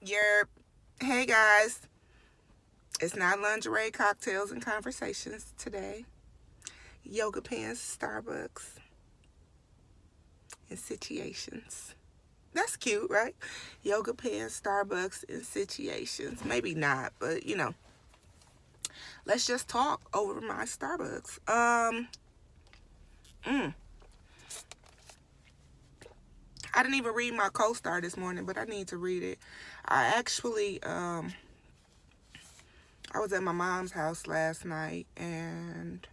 Your Hey guys, it's not lingerie, cocktails, and conversations today. Yoga pants, Starbucks, and situations. That's cute, right? Yoga pants, Starbucks, and situations. Maybe not, but let's just talk over my Starbucks. Mm, I didn't even read my co-star this morning, but I need to read it. I actually, I was at my mom's house last night and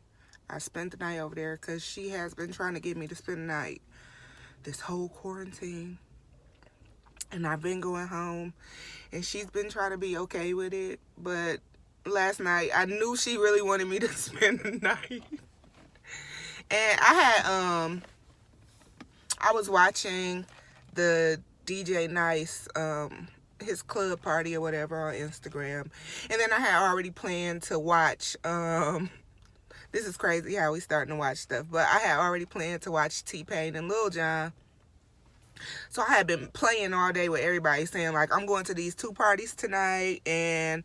I spent the night over there because she has been trying to get me to spend the night this whole quarantine. And I've been going home and she's been trying to be okay with it. But last night I knew she really wanted me to spend the night. And I was watching the DJ Nice his club party or whatever on Instagram. And then I had already planned to watch this is crazy how we starting to watch stuff, but I had already planned to watch T-Pain and Lil Jon. So I had been playing all day with everybody saying like I'm going to these two parties tonight and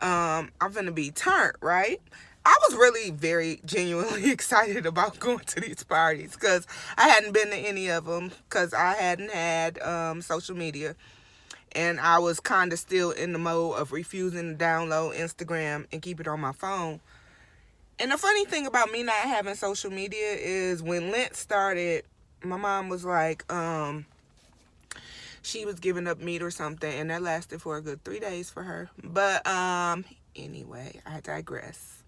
I'm gonna be turned, right? I was really very genuinely excited about going to these parties because I hadn't been to any of them because I hadn't had social media, and I was kind of still in the mode of refusing to download Instagram and keep it on my phone. And the funny thing about me not having social media is when Lent started, my mom was like, she was giving up meat or something, and that lasted for a good 3 days for her. But anyway, I digress.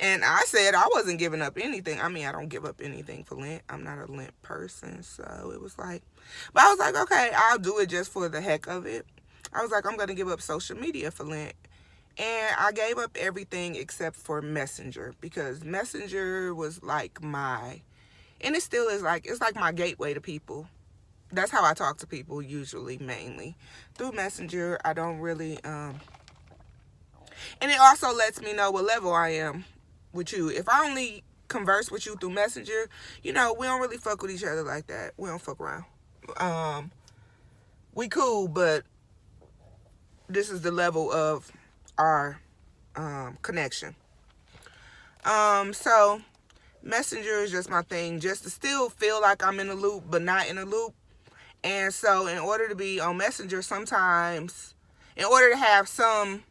And I said I wasn't giving up anything. I mean, I don't give up anything for Lent. I'm not a Lent person, so it was like, but I was like, okay, I'll do it just for the heck of it. I was like, I'm gonna give up social media for Lent. And I gave up everything except for Messenger because Messenger was like and it still is like, it's like my gateway to people. That's how I talk to people usually, mainly through Messenger. I don't really, and it also lets me know what level I am with you. If I only converse with you through Messenger, we don't really fuck with each other like that. We don't fuck around. Um, we cool, but this is the level of our connection. So Messenger is just my thing, just to still feel like I'm in a loop, but not in a loop. And so, in order to be on Messenger, sometimes, in order to have some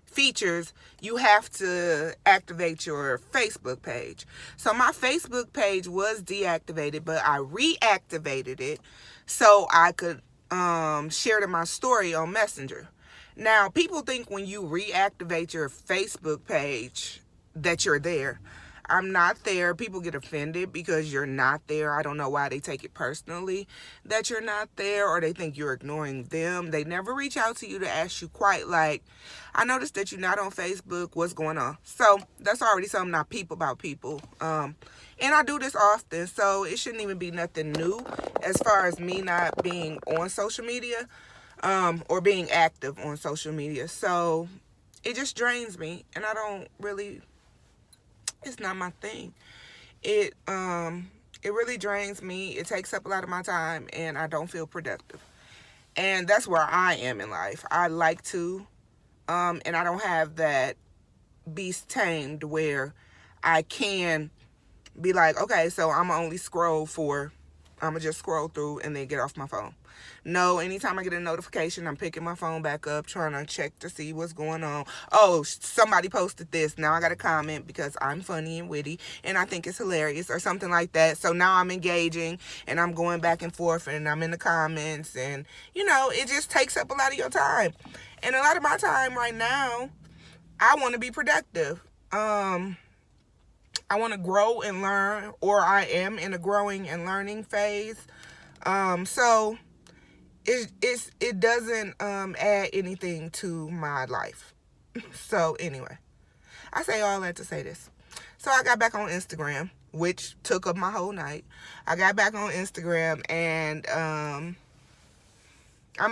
features, you have to activate your Facebook page. So, my Facebook page was deactivated, but I reactivated it so I could share it in my story on Messenger. Now, people think when you reactivate your Facebook page that you're there. I'm not there. People get offended because you're not there. I don't know why they take it personally that you're not there, or they think you're ignoring them. They never reach out to you to ask you quite like, I noticed that you're not on Facebook. What's going on? So that's already something I peep about people. And I do this often, so it shouldn't even be nothing new as far as me not being on social media or being active on social media. So it just drains me, and I don't really, it's not my thing. It really drains me. It takes up a lot of my time and I don't feel productive. And that's where I am in life. I like to and I don't have that beast tamed where I can be like, okay, so I'm gonna just scroll through and then get off my phone. No, anytime I get a notification, I'm picking my phone back up, trying to check to see what's going on. Oh, somebody posted this. Now I got to comment because I'm funny and witty and I think it's hilarious or something like that. So now I'm engaging and I'm going back and forth and I'm in the comments, and it just takes up a lot of your time. And a lot of my time right now, I want to be productive. I want to grow and learn, or I am in a growing and learning phase. So it doesn't add anything to my life. So anyway, I say all that to say this. So I got back on Instagram, which took up my whole night. I got back on Instagram and I'm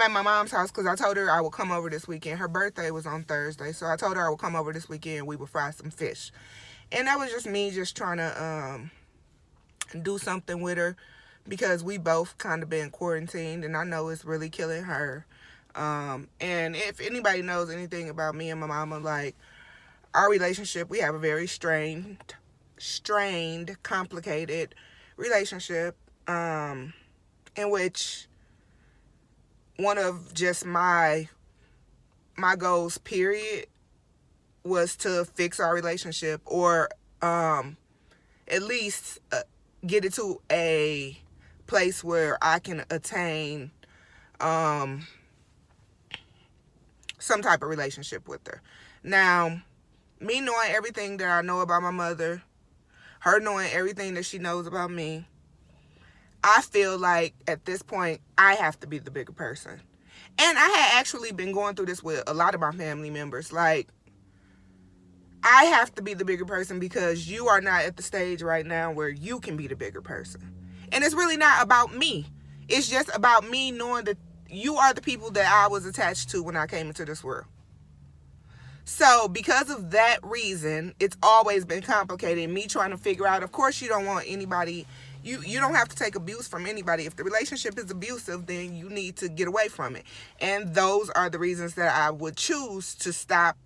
at my mom's house because I told her I would come over this weekend. Her birthday was on Thursday, so I told her I would come over this weekend. We would fry some fish. And that was just me just trying to do something with her because we both kind of been quarantined, and I know it's really killing her. And if anybody knows anything about me and my mama, like, our relationship, we have a very strained, complicated relationship, in which one of just my goals, period, was to fix our relationship, or at least get it to a place where I can attain some type of relationship with her. Now, me knowing everything that I know about my mother, her knowing everything that she knows about me, I feel like at this point I have to be the bigger person. And I had actually been going through this with a lot of my family members. Like, I have to be the bigger person because you are not at the stage right now where you can be the bigger person. And it's really not about me. It's just about me knowing that you are the people that I was attached to when I came into this world. So because of that reason, it's always been complicated. Me trying to figure out, of course you don't want anybody, you don't have to take abuse from anybody. If the relationship is abusive, then you need to get away from it. And those are the reasons that I would choose to stop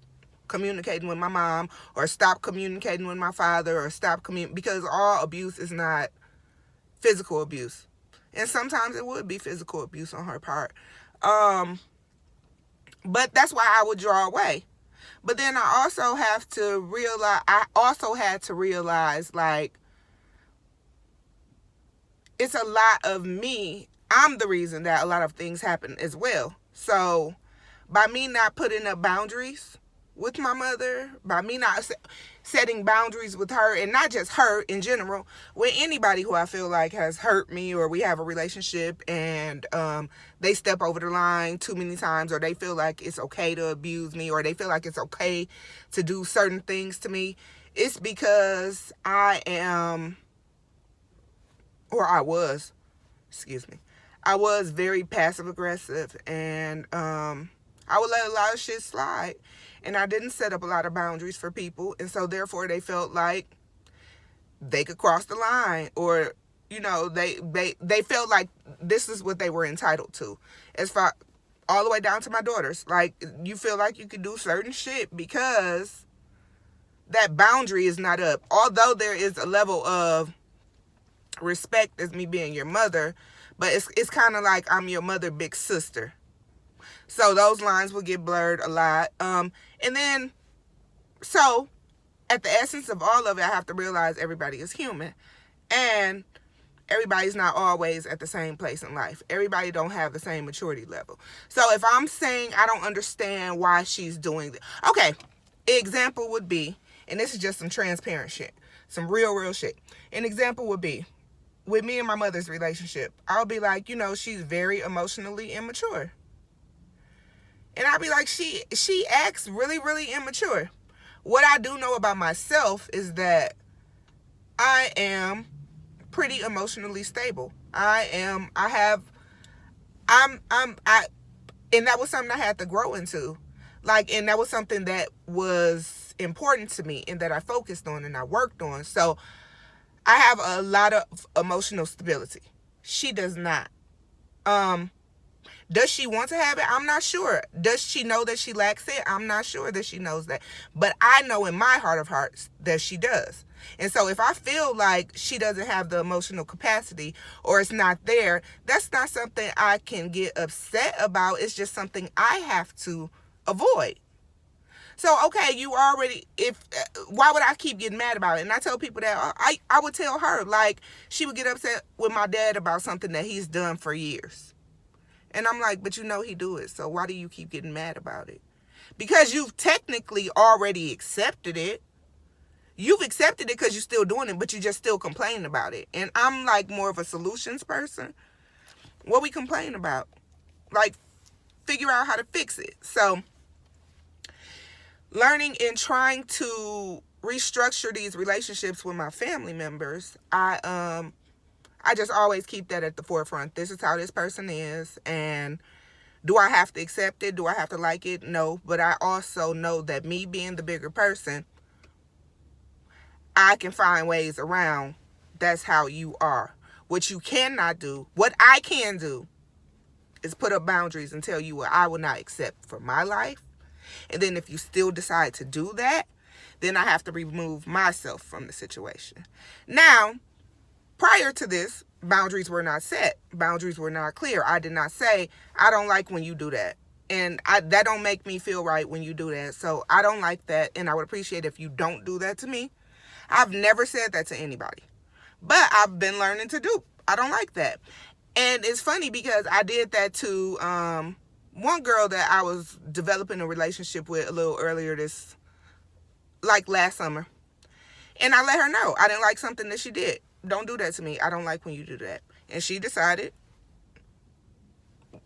communicating with my mom, or stop communicating with my father, or because all abuse is not physical abuse. And sometimes it would be physical abuse on her part. But that's why I would draw away. But then I also had to realize, like, it's a lot of me. I'm the reason that a lot of things happen as well. So by me not putting up boundaries with my mother, by me not setting boundaries with her, and not just her in general, with anybody who I feel like has hurt me, or we have a relationship and they step over the line too many times, or they feel like it's okay to abuse me, or they feel like it's okay to do certain things to me, it's because I was very passive aggressive, and I would let a lot of shit slide. And I didn't set up a lot of boundaries for people. And so therefore they felt like they could cross the line, or, you know, they felt like this is what they were entitled to. As far, all the way down to my daughters. Like, you feel like you can do certain shit because that boundary is not up. Although there is a level of respect as me being your mother, but it's kind of like I'm your mother, big sister. So those lines will get blurred a lot. And then, so at the essence of all of it, I have to realize everybody is human. And everybody's not always at the same place in life. Everybody don't have the same maturity level. So if I'm saying I don't understand why she's doing this. Okay, example would be, and this is just some transparent shit, some real shit. An example would be, with me and my mother's relationship, I'll be like, you know, she's very emotionally immature. And I'll be like, she acts really immature. What I do know about myself is that I am pretty emotionally stable. And that was something I had to grow into. Like, and that was something that was important to me and that I focused on and I worked on. So I have a lot of emotional stability. She does not. Does she want to have it? I'm not sure. Does she know that she lacks it? I'm not sure that she knows that. But I know in my heart of hearts that she does. And so if I feel like she doesn't have the emotional capacity, or it's not there, that's not something I can get upset about. It's just something I have to avoid. So, okay, why would I keep getting mad about it? And I tell people that I would tell her, like, she would get upset with my dad about something that he's done for years. And I'm like, but you know he do it, so why do you keep getting mad about it? Because you've technically already accepted it. You've accepted it because you're still doing it, but you're just still complaining about it. And I'm like more of a solutions person. What we complain about? Like, figure out how to fix it. So, learning and trying to restructure these relationships with my family members, I just always keep that at the forefront. This is how this person is. And do I have to accept it? Do I have to like it? No. But I also know that me being the bigger person, I can find ways around. That's how you are. What you cannot do, what I can do, is put up boundaries and tell you what I will not accept for my life. And then if you still decide to do that, then I have to remove myself from the situation. Now, prior to this, boundaries were not set. Boundaries were not clear. I did not say, I don't like when you do that. And that don't make me feel right when you do that. So I don't like that. And I would appreciate if you don't do that to me. I've never said that to anybody. But I've been learning to do. I don't like that. And it's funny because I did that to one girl that I was developing a relationship with a little earlier last summer. And I let her know I didn't like something that she did. Don't do that to me. I don't like when you do that. And she decided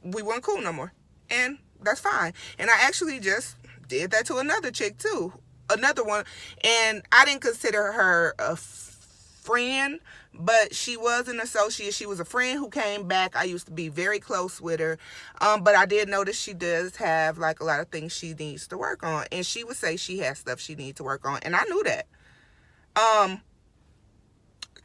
we weren't cool no more. And that's fine. And I actually just did that to another chick too. Another one. And I didn't consider her a friend, but she was an associate. She was a friend who came back. I used to be very close with her. But I did notice she does have like a lot of things she needs to work on. And she would say she has stuff she needs to work on. And I knew that.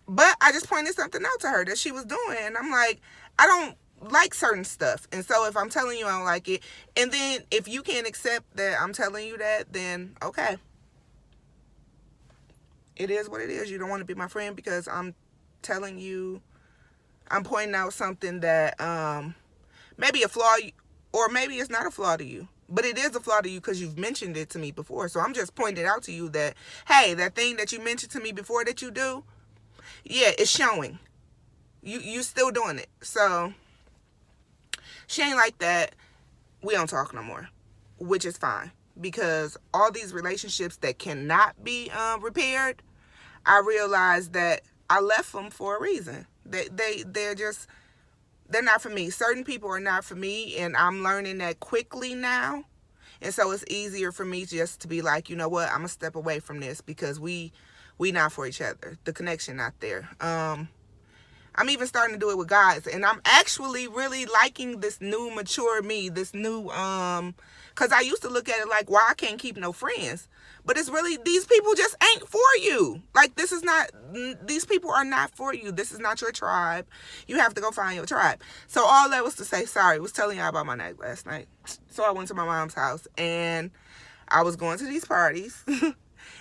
But I just pointed something out to her that she was doing. And I'm like, I don't like certain stuff. And so if I'm telling you I don't like it, and then if you can't accept that I'm telling you that, then okay. It is what it is. You don't want to be my friend because I'm telling you, I'm pointing out something that maybe a flaw, or maybe it's not a flaw to you. But it is a flaw to you because you've mentioned it to me before. So I'm just pointing out to you that, hey, that thing that you mentioned to me before that you do, yeah, it's showing. You still doing it. So she ain't like that. We don't talk no more, which is fine. Because all these relationships that cannot be repaired, I realized that I left them for a reason. They're not for me. Certain people are not for me, and I'm learning that quickly now. And so it's easier for me just to be like, you know what, I'm gonna step away from this because we not for each other. The connection not there. I'm even starting to do it with guys, and I'm actually really liking this new mature me, this new, because I used to look at it like, why I can't keep no friends, but it's really, these people just ain't for you. Like, these people are not for you. This is not your tribe. You have to go find your tribe. So all that was to say, sorry, I was telling y'all about my night last night. So I went to my mom's house, and I was going to these parties,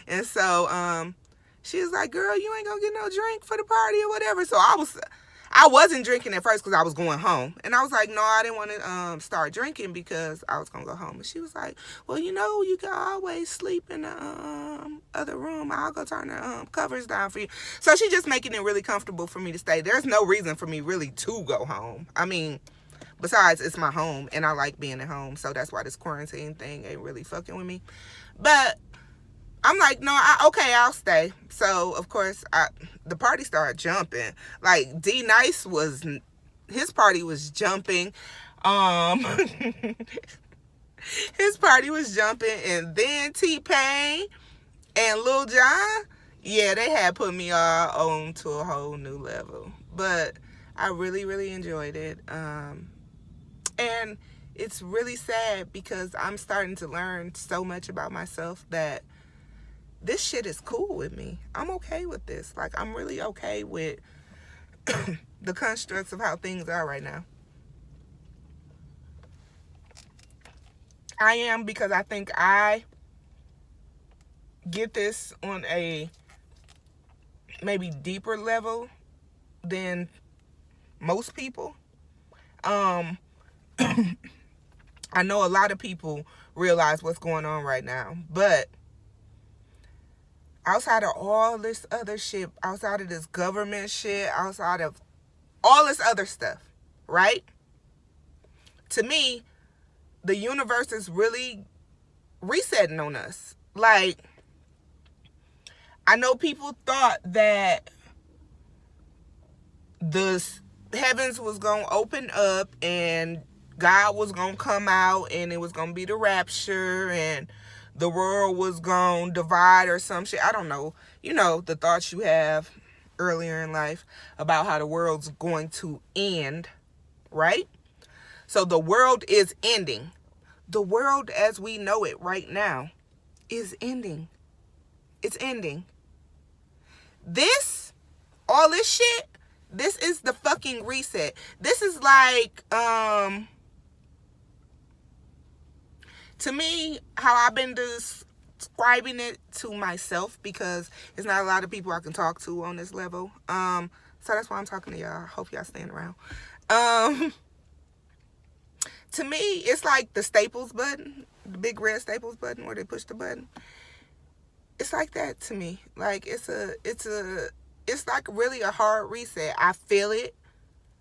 and so, she was like, girl, you ain't gonna get no drink for the party or whatever. So I wasn't drinking at first because I was going home. And I was like, no, I didn't want to start drinking because I was going to go home. And she was like, well, you know, you can always sleep in the other room. I'll go turn the covers down for you. So she's just making it really comfortable for me to stay. There's no reason for me really to go home. I mean, besides, it's my home and I like being at home. So that's why this quarantine thing ain't really fucking with me. But I'm like, no, okay, I'll stay. So, of course, the party started jumping. Like, D-Nice his party was jumping. His party was jumping. And then T-Pain and Lil Jon, yeah, they had put me all on to a whole new level. But I really, really enjoyed it. And it's really sad because I'm starting to learn so much about myself that this shit is cool with me. I'm okay with this. Like, I'm really okay with the constructs of how things are right now. I am, because I think I get this on a maybe deeper level than most people. I know a lot of people realize what's going on right now, but outside of all this other shit, outside of this government shit, outside of all this other stuff, right? To me, the universe is really resetting on us. Like, I know people thought that the heavens was going to open up and God was going to come out and it was going to be the rapture and the world was going to divide or some shit. I don't know. You know, the thoughts you have earlier in life about how the world's going to end, right? So the world is ending. The world as we know it right now is ending. It's ending. All this shit, this is the fucking reset. This is like, To me, how I've been describing it to myself, because there's not a lot of people I can talk to on this level. So that's why I'm talking to y'all. I hope y'all staying around. To me, it's like the Staples button, the big red Staples button where they push the button. It's like that to me. Like it's like really a hard reset. I feel it.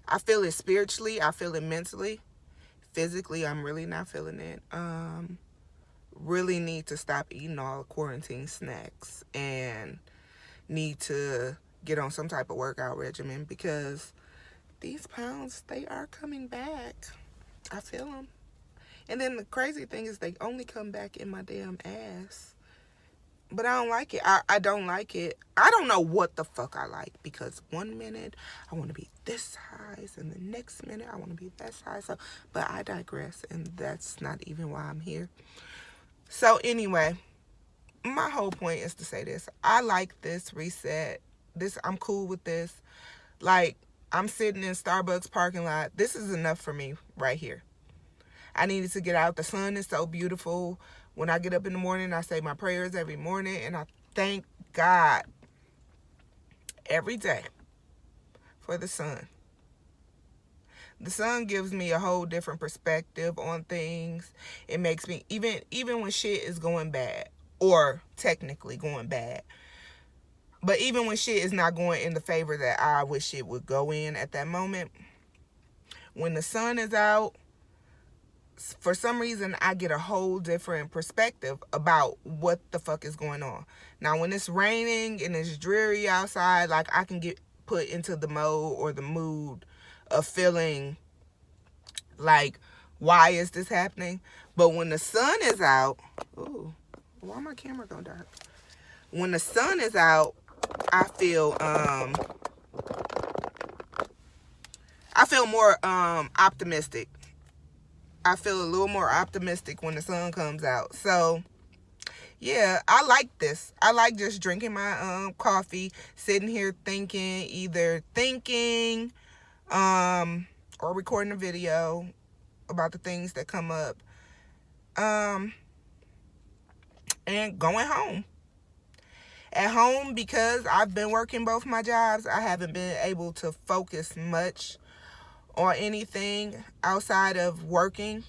I feel it spiritually. I feel it mentally. Physically, I'm really not feeling it. Really need to stop eating all quarantine snacks and need to get on some type of workout regimen, because these pounds, they are coming back. I feel them. And then the crazy thing is they only come back in my damn ass. But I don't like it. I don't like it. I don't know what the fuck I like, because one minute I want to be this size and the next minute I want to be that size. So, but I digress, and that's not even why I'm here. So anyway, my whole point is to say this. I like this reset. I'm cool with this. Like, I'm sitting in Starbucks parking lot. This is enough for me right here. I needed to get out. The sun is so beautiful. When I get up in the morning, I say my prayers every morning, and I thank God every day for the sun. The sun gives me a whole different perspective on things. It makes me, even when shit is going bad, or technically going bad, but even when shit is not going in the favor that I wish it would go in at that moment, when the sun is out, for some reason, I get a whole different perspective about what the fuck is going on. Now, when it's raining and it's dreary outside, like, I can get put into the mode or the mood of feeling like, why is this happening? But when the sun is out, ooh, why my camera go dark? When the sun is out, I feel more optimistic. I feel a little more optimistic when the sun comes out. So, yeah, I like this. I like just drinking my coffee, sitting here either thinking or recording a video about the things that come up, and going home. At home, because I've been working both my jobs, I haven't been able to focus much on anything outside of working.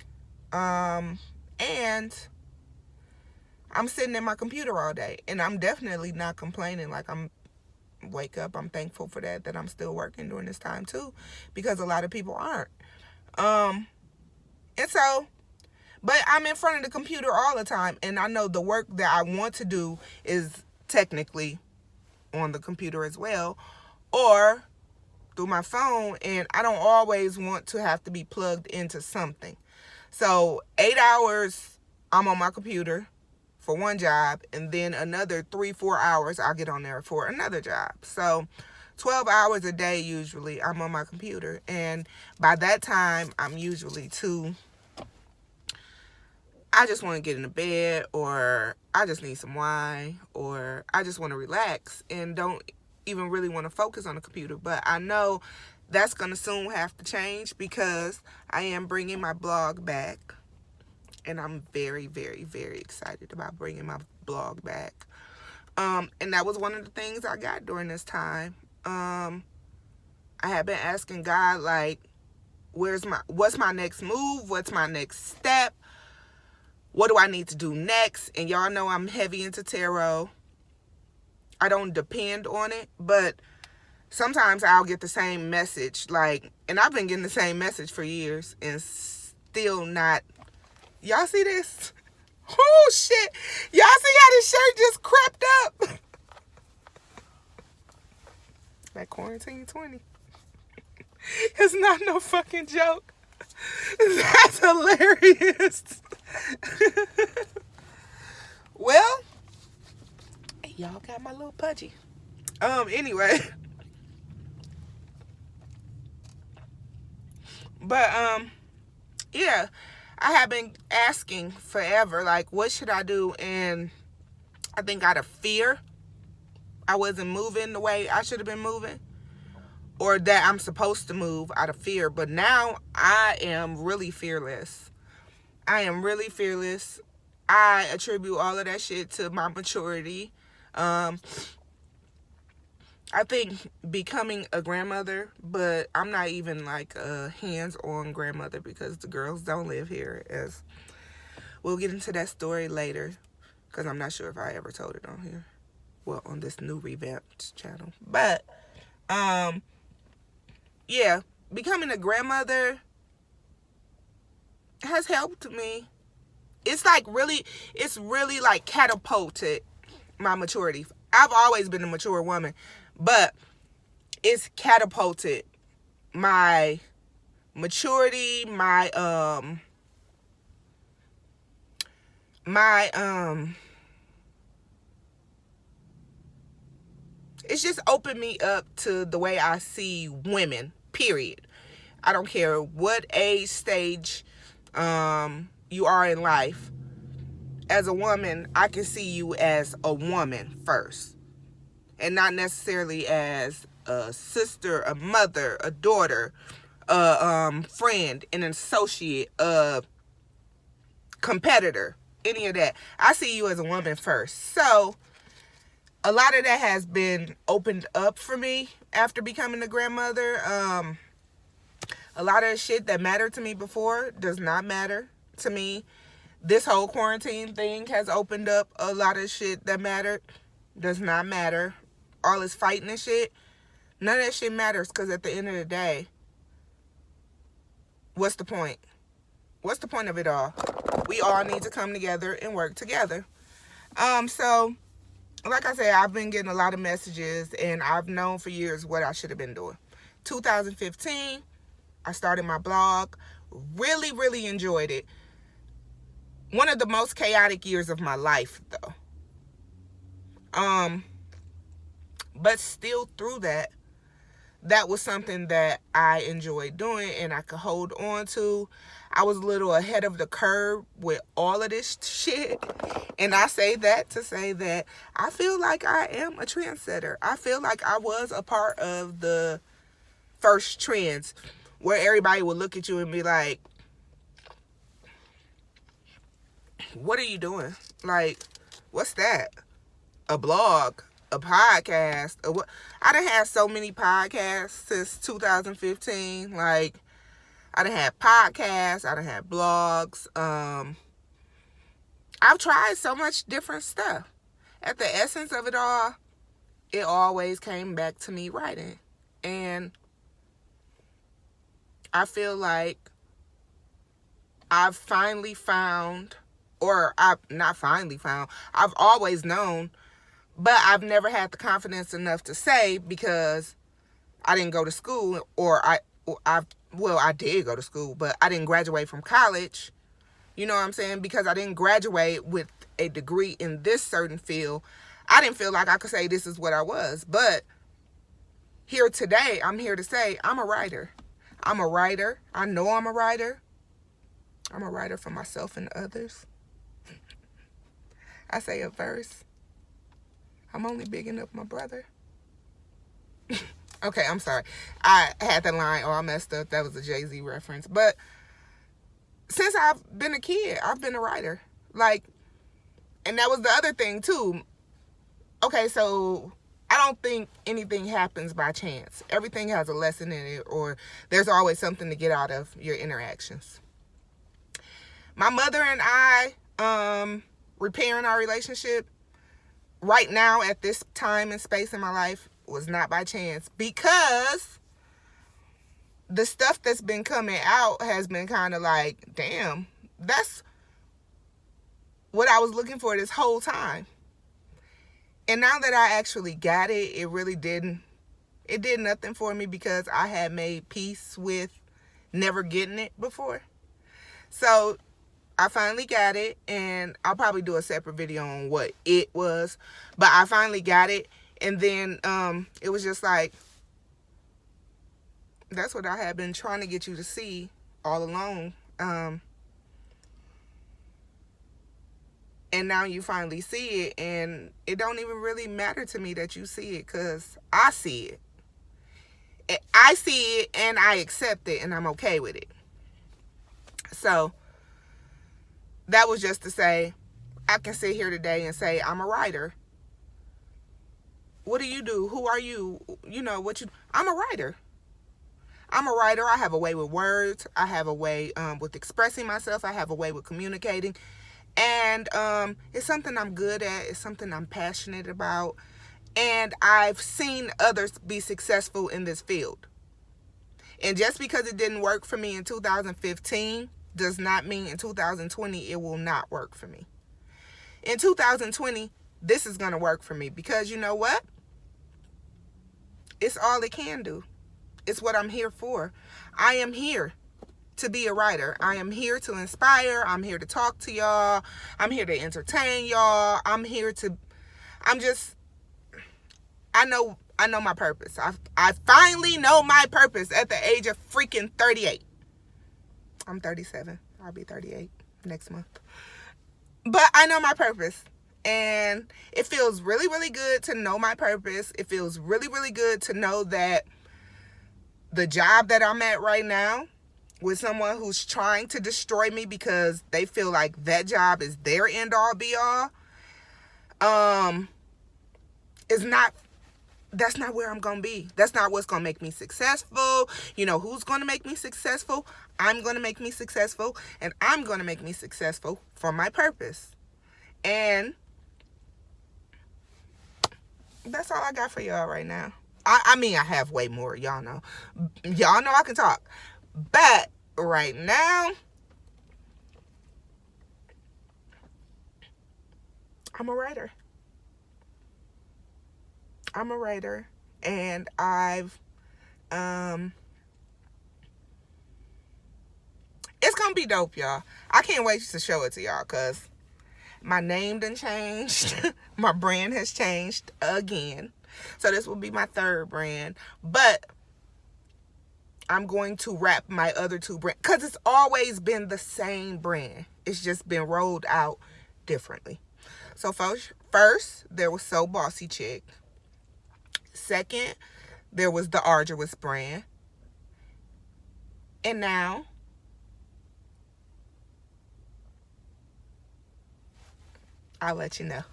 And I'm sitting at my computer all day, and I'm definitely not complaining. Like, wake up, I'm thankful for that I'm still working during this time too, because a lot of people aren't. And so, but I'm in front of the computer all the time, and I know the work that I want to do is technically on the computer as well, or through my phone, and I don't always want to have to be plugged into something. So 8 hours I'm on my computer for one job, and then another 3-4 hours I'll get on there for another job. So 12 hours a day usually I'm on my computer, and by that time I'm usually I just want to get into bed, or I just need some wine, or I just want to relax and don't even really want to focus on the computer. But I know that's going to soon have to change, because I am bringing my blog back, and I'm very, very, very excited about bringing my blog back. And that was one of the things I got during this time. I have been asking God, like, what's my next move? What's my next step? What do I need to do next? And y'all know I'm heavy into tarot. I don't depend on it, but sometimes I'll get the same message, like, and I've been getting the same message for years and still not. Y'all see this? Oh shit. Y'all see how this shirt just crept up? That quarantine 20. It's not no fucking joke. That's hilarious. Well, y'all got my little pudgy. Anyway. But, yeah. I have been asking forever, like, what should I do? And I think out of fear, I wasn't moving the way I should have been moving, or that I'm supposed to move out of fear. But now I am really fearless. I am really fearless. I attribute all of that shit to my maturity. I think becoming a grandmother, but I'm not even like a hands-on grandmother because the girls don't live here. As we'll get into that story later, because I'm not sure if I ever told it on here. Well, on this new revamped channel. But, yeah, becoming a grandmother has helped me. It's really like catapulted my maturity. I've always been a mature woman, but it's catapulted my maturity, it's just opened me up to the way I see women, period. I don't care what age stage you are in life. As a woman, I can see you as a woman first, and not necessarily as a sister, a mother, a daughter, a friend, an associate, a competitor, any of that. I see you as a woman first. So a lot of that has been opened up for me after becoming a grandmother. A lot of shit that mattered to me before does not matter to me. This whole quarantine thing has opened up a lot of shit that mattered. Does not matter. All this fighting and shit, none of that shit matters, because at the end of the day, what's the point? What's the point of it all? We all need to come together and work together. So, like I said, I've been getting a lot of messages, and I've known for years what I should have been doing. 2015, I started my blog. Really, really enjoyed it. One of the most chaotic years of my life, though. But still through that was something that I enjoyed doing and I could hold on to. I was a little ahead of the curve with all of this shit. And I say that to say that I feel like I am a trendsetter. I feel like I was a part of the first trends where everybody would look at you and be like, what are you doing? Like, what's that? A blog, a podcast, what? I done had so many podcasts since 2015. Like, I done had podcasts, I done had blogs. I've tried so much different stuff. At the essence of it all, it always came back to me writing. And I feel like I've finally found, or I've not finally found, I've always known, but I've never had the confidence enough to say, because I didn't go to school, or I did go to school, but I didn't graduate from college. You know what I'm saying? Because I didn't graduate with a degree in this certain field, I didn't feel like I could say this is what I was. But here today, I'm here to say I'm a writer. I'm a writer. I know I'm a writer. I'm a writer for myself and others. I say a verse. I'm only bigging up my brother. Okay, I'm sorry. I had that line all messed up. That was a Jay-Z reference. But since I've been a kid, I've been a writer. Like, and that was the other thing too. Okay, so I don't think anything happens by chance. Everything has a lesson in it, or there's always something to get out of your interactions. My mother and I, repairing our relationship right now at this time and space in my life was not by chance, because the stuff that's been coming out has been kind of like, damn, that's what I was looking for this whole time. And now that I actually got it, it did nothing for me, because I had made peace with never getting it before. So I finally got it, and I'll probably do a separate video on what it was, but I finally got it. And then it was just like, that's what I had been trying to get you to see all along. And now you finally see it, and it don't even really matter to me that you see it, because I see it. I see it, and I accept it, and I'm okay with it. So that was just to say, I can sit here today and say, I'm a writer. What do you do? Who are you? You know, I'm a writer. I'm a writer. I have a way with words. I have a way with expressing myself. I have a way with communicating. And it's something I'm good at. It's something I'm passionate about. And I've seen others be successful in this field. And just because it didn't work for me in 2015 does not mean in 2020 it will not work for me. In 2020, this is going to work for me because you know what? It's all it can do. It's what I'm here for. I am here to be a writer. I am here to inspire. I'm here to talk to y'all. I'm here to entertain y'all. I know my purpose. I finally know my purpose at the age of freaking 38. I'm 37. I'll be 38 next month. But I know my purpose. And it feels really, really good to know my purpose. It feels really, really good to know that the job that I'm at right now with someone who's trying to destroy me because they feel like that job is their end all be all, that's not where I'm going to be. That's not what's going to make me successful. You know, who's going to make me successful? I'm going to make me successful, and I'm going to make me successful for my purpose. And that's all I got for y'all right now. I mean, I have way more. Y'all know I can talk. But right now, I'm a writer. And it's gonna be dope, y'all. I can't wait to show it to y'all because my name done changed. My brand has changed again. So this will be my third brand. But I'm going to wrap my other two brands because it's always been the same brand. It's just been rolled out differently. So first there was So Bossy Chick. Second, there was the Arduous brand. And now I'll let you know.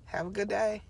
Have a good day.